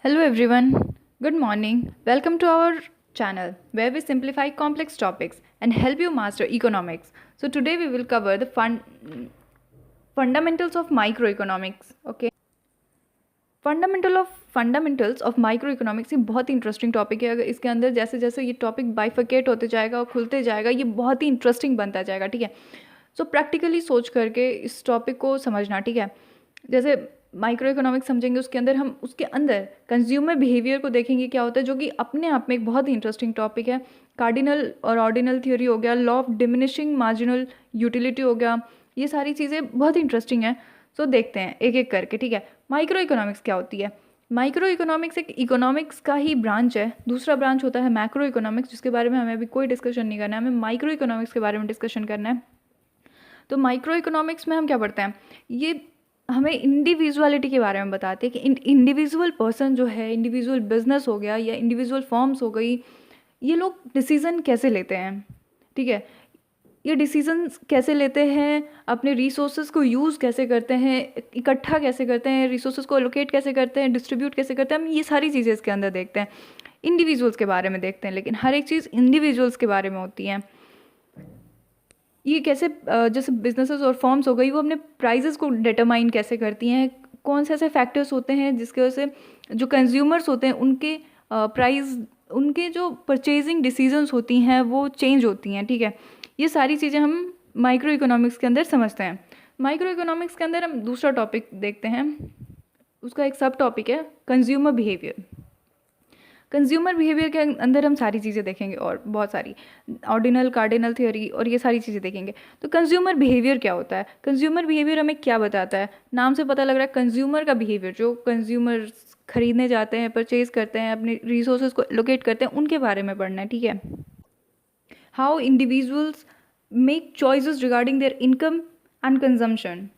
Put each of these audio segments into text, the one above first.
Hello everyone, good morning. Welcome to our channel where we simplify complex topics and help you master economics. So today we will cover the fundamentals of microeconomics. Okay. Fundamentals of micro economics ये बहुत ही interesting topic है। अगर इसके अंदर जैसे जैसे ये topic बाइफिकेट होते जाएगा और खुलते जाएगा ये बहुत ही इंटरेस्टिंग बनता जाएगा। ठीक है, सो प्रैक्टिकली सोच करके इस टॉपिक को समझना। ठीक है, जैसे माइक्रो इकोनॉमिक्स समझेंगे उसके अंदर हम उसके अंदर कंज्यूमर बिहेवियर को देखेंगे क्या होता है, जो कि अपने आप में एक बहुत ही इंटरेस्टिंग टॉपिक है। कार्डिनल और ऑर्डिनल थ्योरी हो गया, law of diminishing marginal utility हो गया, ये सारी चीज़ें बहुत इंटरेस्टिंग हैं। सो देखते हैं एक एक करके। ठीक है, माइक्रो इकोनॉमिक्स क्या होती है। माइक्रो इकोनॉमिक्स एक इकोनॉमिक्स का ही ब्रांच है। दूसरा ब्रांच होता है मैक्रो इकोनॉमिक्स, जिसके बारे में हमें अभी कोई डिस्कशन नहीं करना है, हमें माइक्रो इकोनॉमिक्स के बारे में डिस्कशन करना है। तो माइक्रो इकोनॉमिक्स में हम क्या पढ़ते हैं, ये हमें इंडिविजुअलिटी के बारे में बताते हैं कि इंडिविजुअल पर्सन जो है, इंडिविजुअल बिजनेस हो गया या इंडिविजुअल फॉर्म्स हो गई, ये लोग डिसीज़न कैसे लेते हैं। ठीक है, ये डिसीजंस कैसे लेते हैं, अपने रिसोर्सेज को यूज़ कैसे करते हैं, इकट्ठा कैसे करते हैं, रिसोर्सेज को एलोकेट कैसे करते हैं, डिस्ट्रीब्यूट कैसे करते हैं, हम ये सारी चीज़ें इसके अंदर देखते हैं। इंडिविजुअल्स के बारे में देखते हैं, लेकिन हर एक चीज़ इंडिविजुअल्स के बारे में होती है। ये कैसे जैसे बिजनेसेस और फॉर्म्स हो गई, वो अपने प्राइजेस को डिटरमाइन कैसे करती हैं, कौन से ऐसे फैक्टर्स होते हैं जिसकी वजह से जो कंज्यूमर्स होते हैं उनके प्राइस, उनके जो परचेजिंग डिसीजंस होती हैं वो चेंज होती हैं। ठीक है, ये सारी चीज़ें हम माइक्रो इकोनॉमिक्स के अंदर समझते हैं। माइक्रो इकोनॉमिक्स के अंदर हम दूसरा टॉपिक देखते हैं, उसका एक सब टॉपिक है कंज्यूमर बिहेवियर। कंज्यूमर बिहेवियर के अंदर हम सारी चीज़ें देखेंगे और बहुत सारी ऑर्डिनल कार्डिनल थ्योरी और ये सारी चीज़ें देखेंगे। तो कंज्यूमर बिहेवियर क्या होता है, कंज्यूमर बिहेवियर हमें क्या बताता है। नाम से पता लग रहा है कंज्यूमर का बिहेवियर, जो कंज्यूमर खरीदने जाते हैं, परचेज करते हैं, अपने रिसोर्सेज को लोकेट करते हैं, उनके बारे में पढ़ना है। ठीक है, how individuals make choices regarding their income and consumption.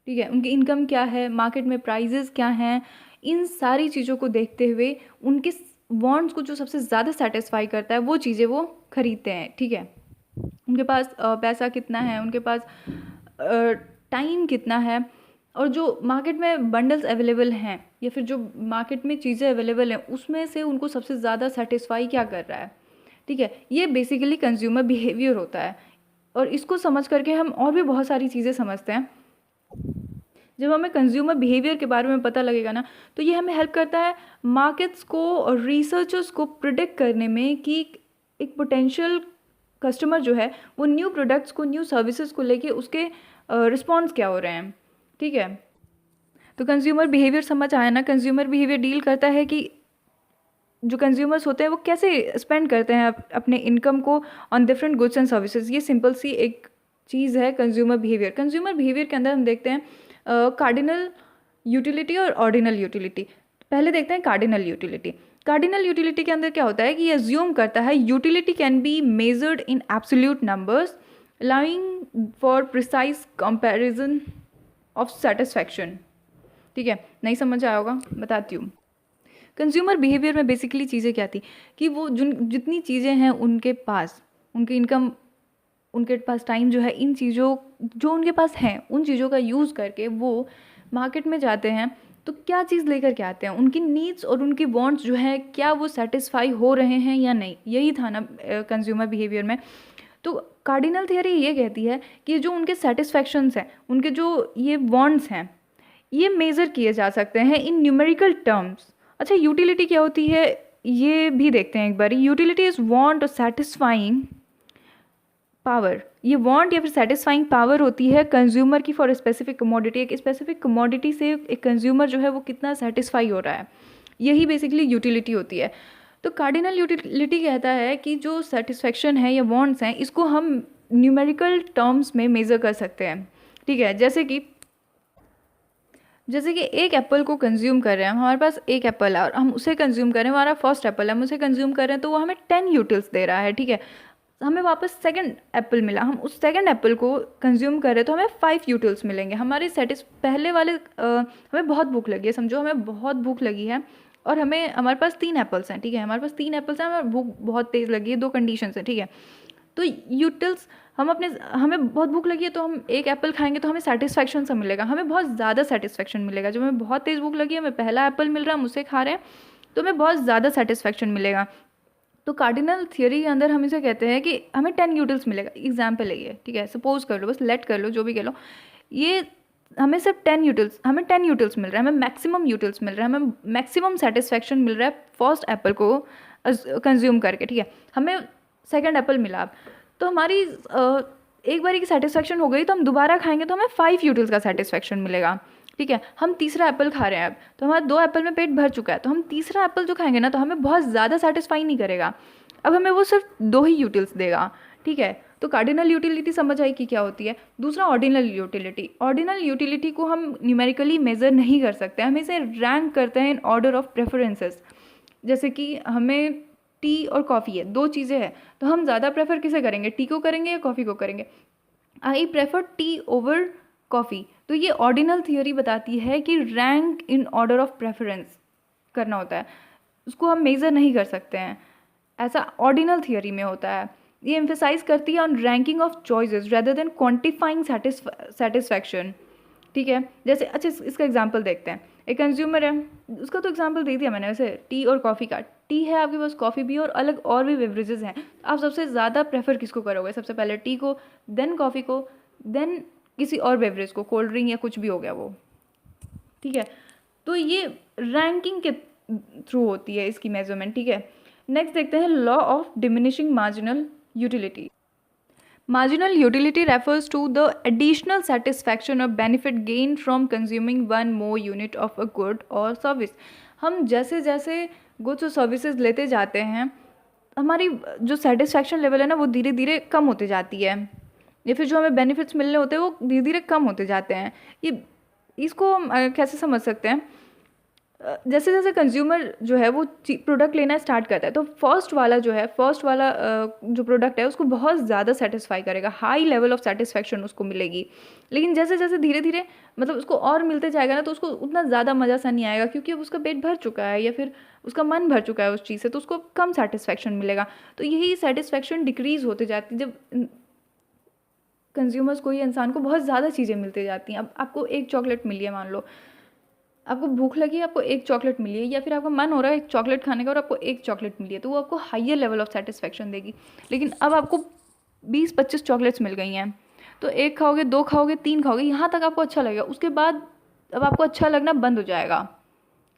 ठीक है, उनकी इनकम क्या है, मार्केट में प्राइजेस क्या हैं, इन सारी चीज़ों को देखते हुए उनके वांट्स को जो सबसे ज़्यादा सेटिस्फाई करता है वो चीज़ें वो खरीदते हैं। ठीक है, उनके पास पैसा कितना है, उनके पास टाइम कितना है, और जो मार्केट में बंडल्स अवेलेबल हैं या फिर जो मार्केट में चीज़ें अवेलेबल हैं उसमें से उनको सबसे ज़्यादा सेटिस्फाई क्या कर रहा है। ठीक है, ये बेसिकली कंज्यूमर बिहेवियर होता है, और इसको समझ करके हम और भी बहुत सारी चीज़ें समझते हैं। जब हमें कंज्यूमर बिहेवियर के बारे में पता लगेगा ना, तो ये हमें हेल्प करता है मार्केट्स को और रिसर्चर्स को प्रिडिक्ट करने में कि एक पोटेंशियल कस्टमर जो है वो न्यू प्रोडक्ट्स को, न्यू सर्विसेज को लेके उसके रिस्पॉन्स क्या हो रहे हैं। ठीक है, तो कंज्यूमर बिहेवियर समझ आया ना। कंज्यूमर बिहेवियर डील करता है कि जो कंज्यूमर्स होते हैं वो कैसे स्पेंड करते हैं अपने इनकम को on different goods and services. ये सिंपल सी एक चीज़ है कंज्यूमर बिहेवियर। कंज्यूमर बिहेवियर के अंदर हम देखते हैं कार्डिनल यूटिलिटी और ऑर्डिनल यूटिलिटी। पहले देखते हैं कार्डिनल यूटिलिटी। कार्डिनल यूटिलिटी के अंदर क्या होता है कि ये अज्यूम करता है utility can be measured in absolute numbers allowing for precise comparison of satisfaction. ठीक है, नहीं समझ आया होगा, बताती हूँ। कंज्यूमर बिहेवियर में बेसिकली चीज़ें क्या थी कि वो जितनी चीज़ें हैं उनके पास, उनकी इनकम, उनके पास टाइम जो है, इन चीज़ों जो उनके पास हैं उन चीज़ों का यूज़ करके वो मार्केट में जाते हैं। तो क्या चीज़ लेकर के आते हैं, उनकी नीड्स और उनकी वांट्स जो है क्या वो सेटिस्फाई हो रहे हैं या नहीं, यही था ना कंज्यूमर बिहेवियर में। तो कार्डिनल थियरी ये कहती है कि जो उनके सेटिस्फैक्शंस हैं, उनके जो ये वांट्स हैं, ये मेज़र किए जा सकते हैं इन न्यूमेरिकल टर्म्स। अच्छा, यूटिलिटी क्या होती है ये भी देखते हैं एक बार। यूटिलिटी इज़ वांट और सेटिस्फाइंग पावर। ये वांट या फिर सेटिस्फाइंग पावर होती है कंज्यूमर की फॉर स्पेसिफिक कमोडिटी। एक स्पेसिफिक कमोडिटी से एक कंज्यूमर जो है वो कितना सेटिस्फाई हो रहा है, यही बेसिकली यूटिलिटी होती है। तो कार्डिनल यूटिलिटी कहता है कि जो सेटिस्फेक्शन है या वांट्स हैं इसको हम न्यूमेरिकल टर्म्स में मेज़र कर सकते हैं। ठीक है, जैसे कि एक एप्पल को कंज्यूम कर रहे हैं, हमारे पास एक एप्पल है और हम उसे कंज्यूम कर रहे हैं, हमारा फर्स्ट एप्पल है, हम उसे कंज्यूम कर रहे हैं, तो वो हमें 10 यूटिल्स दे रहा है। ठीक है, हमें वापस सेकंड एप्पल मिला, हम उस सेकंड एप्पल को कंज्यूम कर रहे हैं तो हमें 5 यूटिल्स मिलेंगे। हमारे पहले वाले हमें बहुत भूख लगी है, समझो हमें बहुत भूख लगी है और हमारे पास 3 एप्पल्स हैं। ठीक है, हमारे पास 3 एप्पल्स हैं, हमें भूख बहुत तेज़ लगी है, 2 कंडीशंस हैं। ठीक है, तो यूटिल्स हमें बहुत भूख लगी है तो हम एक एप्पल खाएंगे तो हमें सेटिस्फैक्शन सा मिलेगा, हमें बहुत ज़्यादा सेटिस्फैक्शन मिलेगा। जब हमें बहुत तेज़ भूख लगी है, हमें पहला एप्पल मिल रहा है, हम उसे खा रहे हैं, तो हमें बहुत ज़्यादा सेटिस्फेक्शन मिलेगा। तो कार्डिनल थियरी के अंदर हम इसे कहते हैं कि हमें 10 यूटिल्स मिलेगा। एग्जाम्पल है ये, ठीक है, सपोज कर लो, बस लेट कर लो, जो भी कह लो, ये हमें सिर्फ 10 यूटिल्स, हमें 10 यूटिल्स मिल रहा है, हमें मैक्सिमम यूटिल्स मिल रहा है, हमें मैक्सिमम सेटिस्फेक्शन मिल रहा है फर्स्ट एप्पल को कंज्यूम करके, ठीक है। हमें सेकंड एप्पल मिला अब, तो हमारी एक बारी की सेटिस्फेक्शन हो गई, तो हम दोबारा खाएंगे तो हमें 5 यूटिल्स का सेटिस्फेक्शन मिलेगा, ठीक है। हम तीसरा एप्पल खा रहे हैं अब, तो हमारा 2 एप्पल में पेट भर चुका है, तो हम तीसरा एप्पल जो खाएंगे ना, तो हमें बहुत ज़्यादा सेटिस्फाई नहीं करेगा, अब हमें वो सिर्फ 2 ही यूटिल्स देगा, ठीक है। तो कार्डिनल यूटिलिटी समझ आई कि क्या होती है। दूसरा ऑर्डिनल यूटिलिटी। ऑर्डिनल यूटिलिटी को हम न्यूमेरिकली मेज़र नहीं कर सकते, हम इसे रैंक करते हैं इन ऑर्डर ऑफ प्रेफरेंसेस। जैसे कि हमें टी और कॉफ़ी है, 2 चीज़ें हैं, तो हम ज़्यादा प्रेफर किसे करेंगे, टी को करेंगे या कॉफ़ी को करेंगे। I prefer tea over coffee. तो ये ऑर्डिनल थियोरी बताती है कि rank in order of preference करना होता है, उसको हम मेज़र नहीं कर सकते हैं, ऐसा ऑर्डिनल थियोरी में होता है। ये एम्फेसाइज करती है on ranking of choices rather than quantifying satisfaction, ठीक है। जैसे अच्छा इसका एग्जांपल देखते हैं। एक कंज्यूमर है, उसका तो एग्जांपल दे दिया मैंने, वैसे टी और कॉफ़ी का। टी है आपके पास, कॉफ़ी भी, और अलग और भी बेवरेजेस हैं, आप सबसे ज़्यादा प्रेफर किसको करोगे, सबसे पहले टी को, देन कॉफ़ी को, देन किसी और बेवरेज को, कोल्ड ड्रिंक या कुछ भी हो गया वो, ठीक है। तो ये रैंकिंग के थ्रू होती है इसकी मेजरमेंट, ठीक है। नेक्स्ट देखते हैं law of diminishing marginal utility. Marginal utility refers to the additional satisfaction or benefit gained from consuming one more unit of a good or service. हम जैसे जैसे goods और services लेते जाते हैं, हमारी जो satisfaction level है ना, वो धीरे धीरे कम होती जाती है, या फिर जो हमें benefits मिलने होते हैं वो धीरे धीरे कम होते जाते हैं। ये इसको हम कैसे समझ सकते हैं, जैसे जैसे कंज्यूमर जो है वो प्रोडक्ट लेना स्टार्ट करता है, तो फर्स्ट वाला जो प्रोडक्ट है उसको बहुत ज़्यादा सेटिस्फाई करेगा, हाई लेवल ऑफ सेटिस्फेक्शन उसको मिलेगी। लेकिन जैसे जैसे धीरे धीरे मतलब उसको और मिलते जाएगा ना, तो उसको उतना ज़्यादा मज़ा सा नहीं आएगा, क्योंकि अब उसका पेट भर चुका है या फिर उसका मन भर चुका है उस चीज़ से, तो उसको कम सेटिस्फेक्शन मिलेगा। तो यही सेटिस्फेक्शन डिक्रीज़ होते जाती है जब कंज्यूमर्स को, ये इंसान को बहुत ज़्यादा चीज़ें मिलती जाती हैं। अब आपको एक चॉकलेट मिली है, मान लो आपको भूख लगी, आपको एक चॉकलेट मिली है, या फिर आपका मन हो रहा है एक चॉकलेट खाने का और आपको एक चॉकलेट मिली है, तो वो आपको हाइयर लेवल ऑफ सेटिस्फेक्शन देगी। लेकिन अब आपको 20-25 चॉकलेट्स मिल गई हैं, तो एक खाओगे, 2 खाओगे, 3 खाओगे, यहाँ तक आपको अच्छा लगेगा, उसके बाद अब आपको अच्छा लगना बंद हो जाएगा,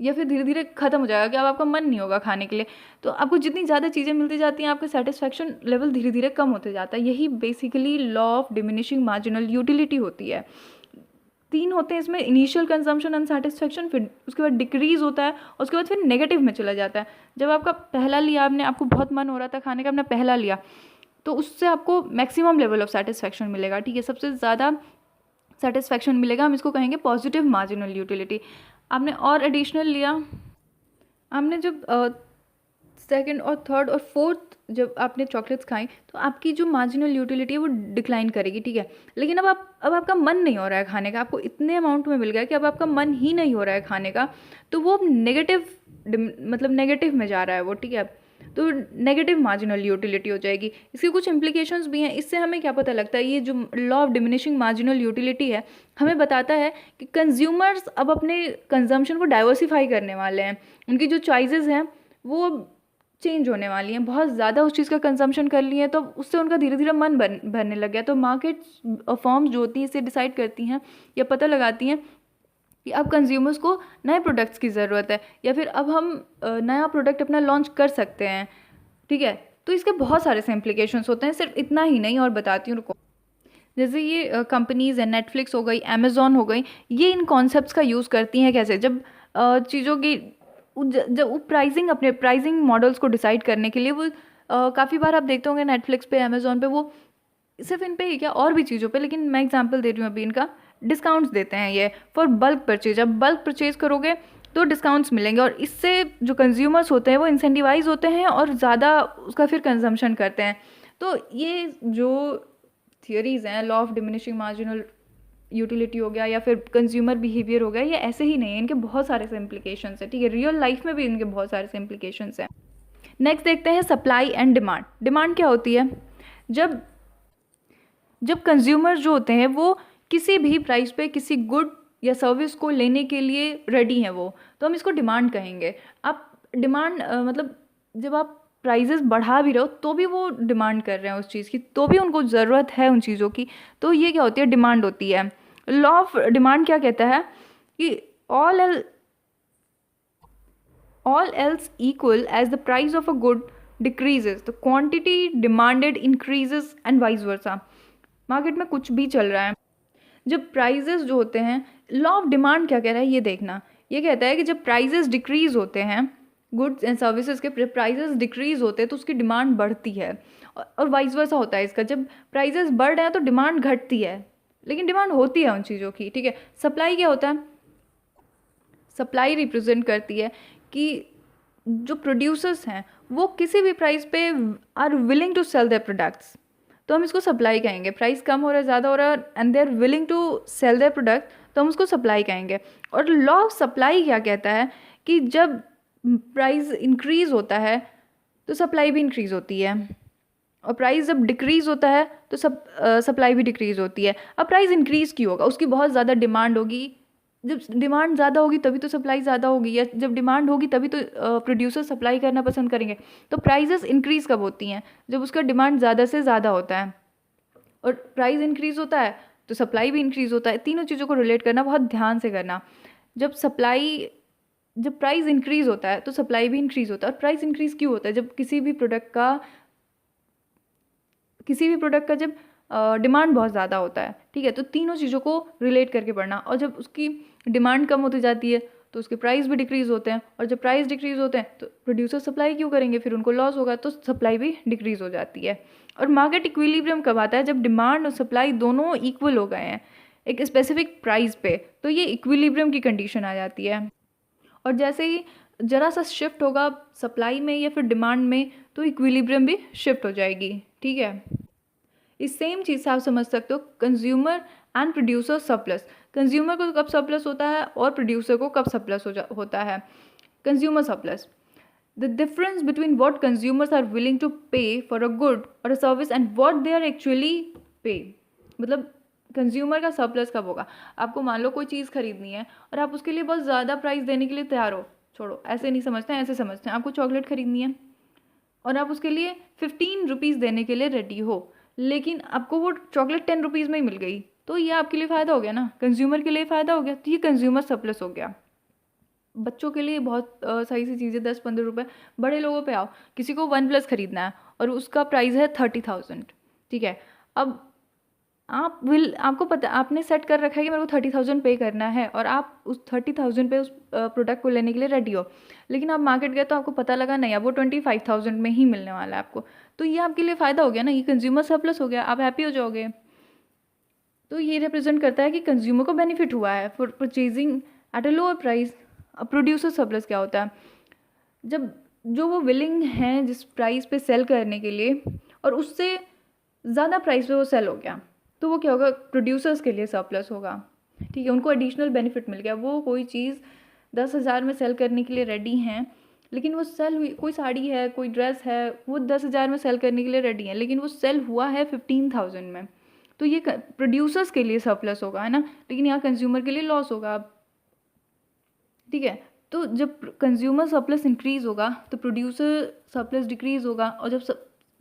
या फिर धीरे धीरे ख़त्म हो जाएगा कि अब आपका मन नहीं होगा खाने के लिए। तो आपको जितनी ज़्यादा चीज़ें मिलती जाती हैं, आपका सेटिस्फेक्शन लेवल धीरे धीरे कम होते जाता है। यही basically law of diminishing marginal utility होती है। 3 होते हैं इसमें, इनिशियल कंजम्पशन, अनसेटिस्फेक्शन, फिर उसके बाद डिक्रीज़ होता है, और उसके बाद फिर नेगेटिव में चला जाता है। जब आपका पहला लिया आपने, आपको बहुत मन हो रहा था खाने का, आपने पहला लिया, तो उससे आपको मैक्सिमम लेवल ऑफ सेटिस्फेक्शन मिलेगा, ठीक है, सबसे ज़्यादा सेटिस्फेक्शन मिलेगा, हम इसको कहेंगे पॉजिटिव मार्जिनल यूटिलिटी। आपने और एडिशनल लिया, आपने जब सेकंड और थर्ड और फोर्थ जब आपने चॉकलेट्स खाई, तो आपकी जो मार्जिनल यूटिलिटी है वो डिक्लाइन करेगी, ठीक है। लेकिन अब आपका मन नहीं हो रहा है खाने का, आपको इतने अमाउंट में मिल गया कि अब आपका मन ही नहीं हो रहा है खाने का, तो वो अब नेगेटिव, मतलब नेगेटिव में जा रहा है वो, ठीक है। तो नेगेटिव मार्जिनल यूटिलिटी हो जाएगी। इसके कुछ इम्प्लीकेशंस भी हैं। इससे हमें क्या पता लगता है, ये जो law of diminishing marginal utility है हमें बताता है कि कंज्यूमर्स अब अपने कंजम्पशन को डाइवर्सिफाई करने वाले हैं, उनकी जो चॉइसेस हैं वो चेंज होने वाली हैं। बहुत ज़्यादा उस चीज़ का कंजम्पशन कर लिए हैं, तो उससे उनका धीरे धीरे मन भरने लग गया। तो मार्केट फर्म्स जो होती हैं इसे डिसाइड करती हैं या पता लगाती हैं कि अब कंज्यूमर्स को नए प्रोडक्ट्स की ज़रूरत है, या फिर अब हम नया प्रोडक्ट अपना लॉन्च कर सकते हैं, ठीक है। तो इसके बहुत सारे से इम्प्लीकेशंस होते हैं, सिर्फ इतना ही नहीं, और बताती हूँ रुको। जैसे ये कंपनीज़ हैं, नेटफ्लिक्स हो गई, अमेज़ॉन हो गई, ये इन कॉन्सेप्ट्स का यूज़ करती हैं। कैसे, जब चीज़ों की जब वो अपने प्राइसिंग मॉडल्स को डिसाइड करने के लिए वो काफ़ी बार आप देखते होंगे नेटफ्लिक्स पे, अमेज़ॉन पे, वो सिर्फ इन पे ही क्या और भी चीज़ों पे, लेकिन मैं एग्जांपल दे रही हूँ अभी, इनका डिस्काउंट्स देते हैं ये फॉर बल्क परचेज। अब बल्क परचेज करोगे तो डिस्काउंट्स मिलेंगे, और इससे जो कंज्यूमर्स होते हैं वो इंसेंटिवाइज होते हैं और ज़्यादा उसका फिर कंजम्पशन करते हैं। तो ये जो थियरीज़ हैं, law of diminishing marginal utility हो गया या फिर कंज्यूमर बिहेवियर हो गया, ये ऐसे ही नहीं है, इनके बहुत सारे से इम्प्लीकेशंस हैं, ठीक है। रियल लाइफ में भी इनके बहुत सारे से इम्प्लीकेशंस हैं। नेक्स्ट देखते हैं सप्लाई एंड डिमांड। डिमांड क्या होती है, जब कंज्यूमर जो होते हैं वो किसी भी प्राइस पे किसी गुड या सर्विस को लेने के लिए रेडी हैं वो, तो हम इसको डिमांड कहेंगे। आप डिमांड मतलब जब आप प्राइजेस बढ़ा भी रहे हो तो भी वो डिमांड कर रहे हैं उस चीज़ की, तो भी उनको ज़रूरत है उन चीज़ों की। तो ये क्या होती है, डिमांड होती है। लॉ ऑफ डिमांड क्या कहता है कि all L all else equal as the price of a good decreases the quantity demanded increases and vice versa। Market में कुछ भी चल रहा है, जब प्राइजेस जो होते हैं, लॉ ऑफ डिमांड क्या कह रहा है ये देखना, ये कहता है कि जब प्राइजेस डिक्रीज होते हैं, गुड्स एंड सर्विसेज के प्राइजेस डिक्रीज होते हैं तो उसकी डिमांड बढ़ती है, और वाइस वर्सा होता है इसका, जब प्राइजेस बढ़ रहे हैं तो डिमांड घटती है, लेकिन डिमांड होती है उन चीज़ों की, ठीक है। सप्लाई क्या होता है, सप्लाई रिप्रेजेंट करती है कि जो प्रोड्यूसर्स हैं वो किसी भी प्राइस पे are willing to sell their products, तो हम इसको सप्लाई कहेंगे। प्राइस कम हो रहा है, ज़्यादा हो रहा है and they are willing to sell their product, तो हम उसको सप्लाई कहेंगे। और लॉ ऑफ सप्लाई क्या कहता है कि जब प्राइस इंक्रीज़ होता है तो सप्लाई भी इंक्रीज़ होती है, और प्राइस जब डिक्रीज़ होता है तो सप्लाई भी डिक्रीज़ होती है। अब प्राइस इंक्रीज़ क्यों होगा, उसकी बहुत ज़्यादा डिमांड होगी, जब डिमांड ज़्यादा होगी तभी तो सप्लाई ज़्यादा होगी, या जब डिमांड होगी तभी तो प्रोड्यूसर सप्लाई करना पसंद करेंगे। तो प्राइजेस इंक्रीज़ कब होती हैं, जब उसका डिमांड ज़्यादा से ज़्यादा होता है, और प्राइस इंक्रीज़ होता है तो सप्लाई भी इंक्रीज़ होता है। तीनों चीज़ों को रिलेट करना बहुत ध्यान से करना। जब प्राइस इंक्रीज़ होता है तो सप्लाई भी इंक्रीज़ होता है। और प्राइस इंक्रीज़ क्यों होता है, जब किसी भी प्रोडक्ट का जब डिमांड बहुत ज़्यादा होता है, ठीक है। तो तीनों चीज़ों को रिलेट करके पढ़ना, और जब उसकी डिमांड कम होती जाती है तो उसके प्राइस भी डिक्रीज़ होते हैं, और जब प्राइस डिक्रीज़ होते हैं तो प्रोड्यूसर सप्लाई क्यों करेंगे, फिर उनको लॉस होगा, तो सप्लाई भी डिक्रीज़ हो जाती है। और मार्केट इक्विलिब्रियम कब आता है, जब डिमांड और सप्लाई दोनों इक्वल हो गए हैं एक स्पेसिफिक प्राइस पे, तो ये इक्विलिब्रियम की कंडीशन आ जाती है। और जैसे ही ज़रा सा शिफ्ट होगा सप्लाई में या फिर डिमांड में, तो इक्विलिब्रियम भी शिफ्ट हो जाएगी, ठीक है। इस सेम चीज़ से आप समझ सकते हो consumer and producer surplus. Consumer को कब सरप्लस होता है और प्रोड्यूसर को कब सरप्लस होता है। Consumer surplus, the difference between what consumers are willing to pay for a good or a service and what they are actually pay. मतलब कंज्यूमर का सरप्लस कब होगा, आपको मान लो कोई चीज़ खरीदनी है और आप उसके लिए बहुत ज़्यादा प्राइस देने के लिए तैयार हो, छोड़ो ऐसे नहीं समझते हैं, ऐसे समझते हैं, आपको चॉकलेट खरीदनी है और आप उसके लिए 15 रुपीज़ देने के लिए रेडी हो, लेकिन आपको वो चॉकलेट 10 रुपीज़ में ही मिल गई, तो ये आपके लिए फ़ायदा हो गया ना, कंज्यूमर के लिए फ़ायदा हो गया, तो ये कंज्यूमर सरप्लस हो गया। बच्चों के लिए बहुत सही सी चीज़ें 10-15 रुपये। बड़े लोगों पे आओ, किसी को OnePlus खरीदना है और उसका प्राइस है 30,000, ठीक है। अब आपको पता, आपने सेट कर रखा है कि मेरे को 30,000 पे करना है, और आप उस 30,000 पे उस प्रोडक्ट को लेने के लिए रेडी हो, लेकिन आप मार्केट गए तो आपको पता लगा नहीं, अब वो 25,000 में ही मिलने वाला है आपको, तो ये आपके लिए फ़ायदा हो गया ना, ये कंज्यूमर सरप्लस हो गया, आप हैप्पी हो जाओगे। तो ये रिप्रेजेंट करता है कि कंज्यूमर को बेनिफिट हुआ है for purchasing at a lower price. अब प्रोड्यूसर सरप्लस क्या होता है, जब जो वो विलिंग हैं जिस प्राइस पे सेल करने के लिए और उससे ज़्यादा प्राइस पे वो सेल हो गया, तो वो क्या होगा, प्रोड्यूसर्स के लिए सरप्लस होगा, ठीक है। उनको एडिशनल बेनिफिट मिल गया, वो कोई चीज़ 10,000 में सेल करने के लिए रेडी हैं, लेकिन वो सेल हुई, कोई साड़ी है, कोई ड्रेस है, वो 10,000 में सेल करने के लिए रेडी है, लेकिन वो सेल हुआ है 15,000 में, तो ये प्रोड्यूसर्स के लिए सरप्लस होगा, है ना, लेकिन यहाँ कंज्यूमर के लिए लॉस होगा, ठीक है। तो जब कंज्यूमर सरप्लस इंक्रीज़ होगा तो प्रोड्यूसर सरप्लस डिक्रीज़ होगा, और जब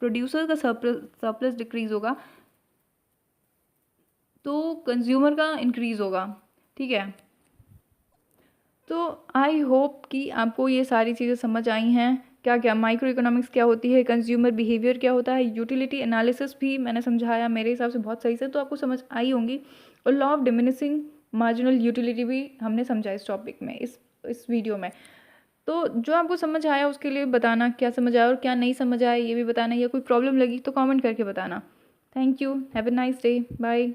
प्रोड्यूसर का सरप्लस डिक्रीज़ होगा तो कंज्यूमर का इंक्रीज़ होगा, ठीक है। तो आई होप कि आपको ये सारी चीज़ें समझ आई हैं, क्या क्या माइक्रो इकोनॉमिक्स क्या होती है, कंज्यूमर बिहेवियर क्या होता है, यूटिलिटी एनालिसिस भी मैंने समझाया मेरे हिसाब से बहुत सही से, तो आपको समझ आई होंगी। और law of diminishing marginal utility भी हमने समझा इस टॉपिक में, इस वीडियो में। तो जो आपको समझ आया उसके लिए बताना क्या समझ आया और क्या नहीं समझ आया ये भी बताना, या कोई प्रॉब्लम लगी तो कमेंट करके बताना। Thank you, have a nice day, bye.